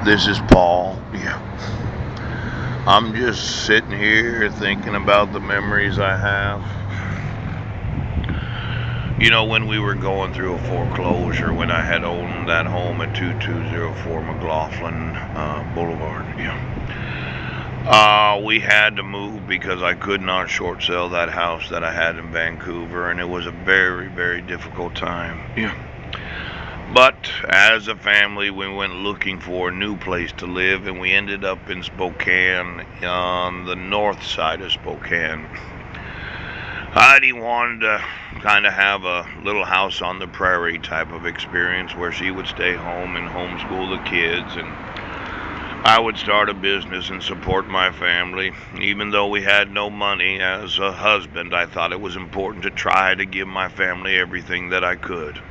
This is Paul. Yeah. I'm just sitting here thinking about the memories I have. You know, when we were going through a foreclosure, when I had owned that home at 2204 McLaughlin Boulevard. Yeah. We had to move because I could not short sell that house that I had in Vancouver, and it was a very, very difficult time. Yeah. But as a family, we went looking for a new place to live, and we ended up in Spokane, on the north side of Spokane. Heidi wanted to kind of have a little house on the prairie type of experience where she would stay home and homeschool the kids, and I would start a business and support my family. Even though we had no money as a husband, I thought it was important to try to give my family everything that I could.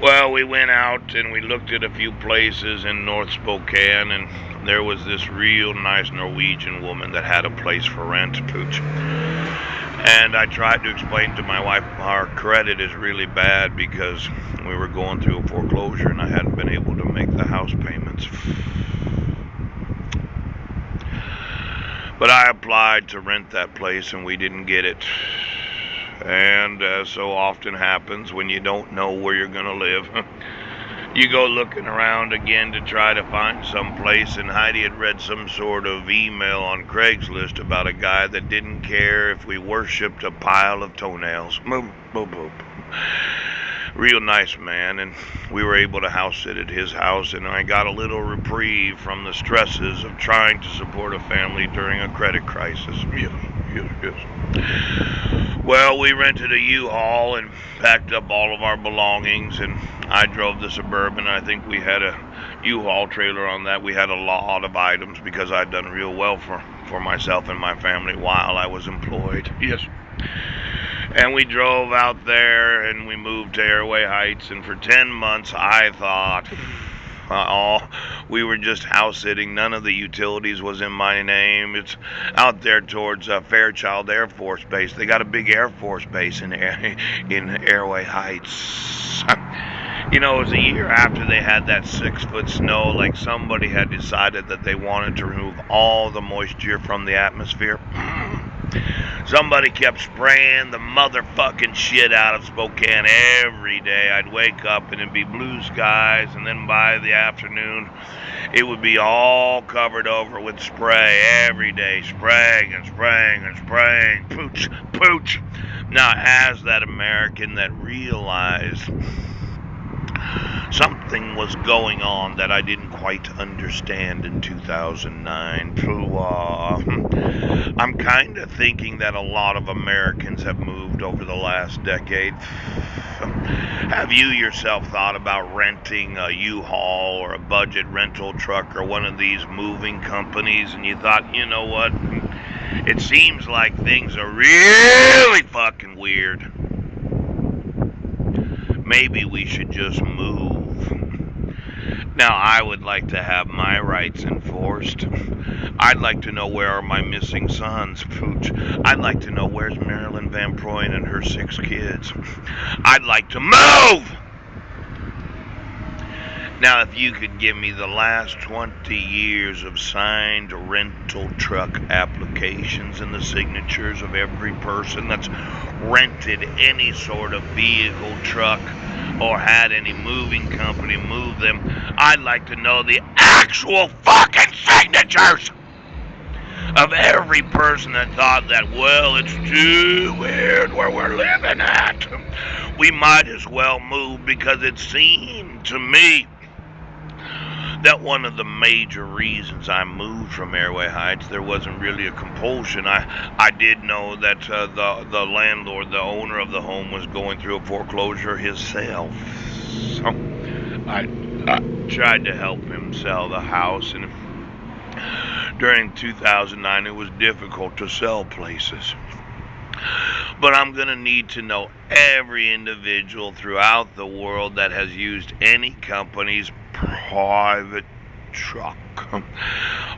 Well, we went out and we looked at a few places in North Spokane, and there was this real nice Norwegian woman that had a place for rent, Pooch. And I tried to explain to my wife our credit is really bad because we were going through a foreclosure and I hadn't been able to make the house payments. But I applied to rent that place and we didn't get it. And as so often happens when you don't know where you're going to live, you go looking around again to try to find some place, and Heidi had read some sort of email on Craigslist about a guy that didn't care if we worshipped a pile of toenails. Boop, boop, boop. Real nice man, and we were able to house sit at his house, and I got a little reprieve from the stresses of trying to support a family during a credit crisis. Yes, yes, yes. Well, we rented a U-Haul and packed up all of our belongings, and I drove the Suburban. I think we had a U-Haul trailer on that. We had a lot of items because I'd done real well for myself and my family while I was employed. Yes. And we drove out there and we moved to Airway Heights, and for 10 months I thought, we were just house sitting. None of the utilities was in my name. It's out there towards Fairchild Air Force Base. They got a big Air Force base in Airway Heights. You know, it was a year after they had that 6-foot snow, like somebody had decided that they wanted to remove all the moisture from the atmosphere. Somebody kept spraying the motherfucking shit out of Spokane every day. I'd wake up and it'd be blue skies, and then by the afternoon, it would be all covered over with spray every day, spraying and spraying and spraying. Pooch, pooch. Now, as that American that realized something was going on that I didn't quite understand in 2009. I'm kind of thinking that a lot of Americans have moved over the last decade. Have you yourself thought about renting a U-Haul or a budget rental truck or one of these moving companies, and you thought, you know what? It seems like things are really fucking weird. Maybe we should just move. Now, I would like to have my rights enforced. I'd like to know where are my missing sons, Pooch. I'd like to know where's Marilyn Van Proyen and her 6 kids. I'd like to move! Now, if you could give me the last 20 years of signed rental truck applications and the signatures of every person that's rented any sort of vehicle, truck, or had any moving company move them, I'd like to know the actual fucking signatures of every person that thought that, well, it's too weird where we're living at. We might as well move, because it seemed to me that one of the major reasons I moved from Airway Heights, there wasn't really a compulsion. I did know that the landlord, the owner of the home, was going through a foreclosure himself. So I tried to help him sell the house, and during 2009 it was difficult to sell places. But I'm going to need to know every individual throughout the world that has used any company's private truck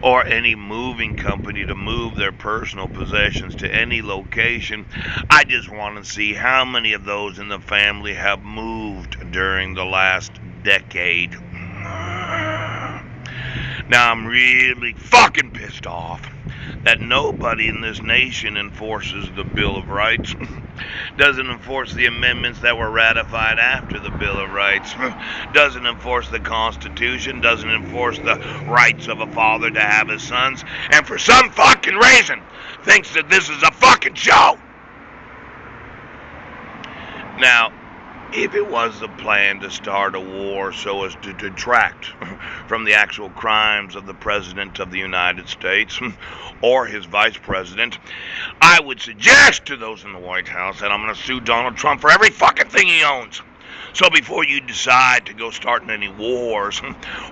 or any moving company to move their personal possessions to any location. I just want to see how many of those in the family have moved during the last decade. Now I'm really fucking pissed off that nobody in this nation enforces the Bill of Rights, doesn't enforce the amendments that were ratified after the Bill of Rights, doesn't enforce the Constitution, doesn't enforce the rights of a father to have his sons, and for some fucking reason thinks that this is a fucking show. Now, if it was the plan to start a war so as to detract from the actual crimes of the President of the United States or his Vice President, I would suggest to those in the White House that I'm going to sue Donald Trump for every fucking thing he owns. So before you decide to go starting any wars,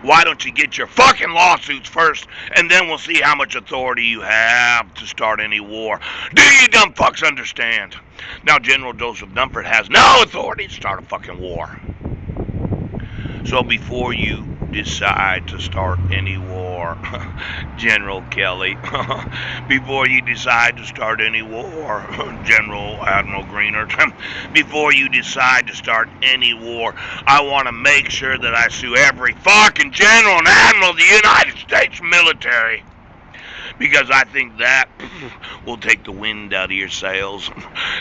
why don't you get your fucking lawsuits first, and then we'll see how much authority you have to start any war. Do you dumb fucks understand? Now, General Joseph Dunford has no authority to start a fucking war. So before you decide to start any war, General Kelly, before you decide to start any war, General Admiral Greenert, before you decide to start any war, I want to make sure that I sue every fucking general and admiral of the United States military. Because I think that will take the wind out of your sails.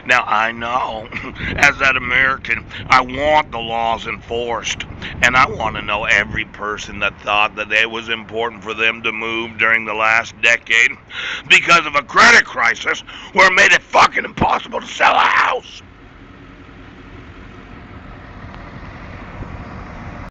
Now, I know, as that American, I want the laws enforced. And I want to know every person that thought that it was important for them to move during the last decade because of a credit crisis where it made it fucking impossible to sell a house.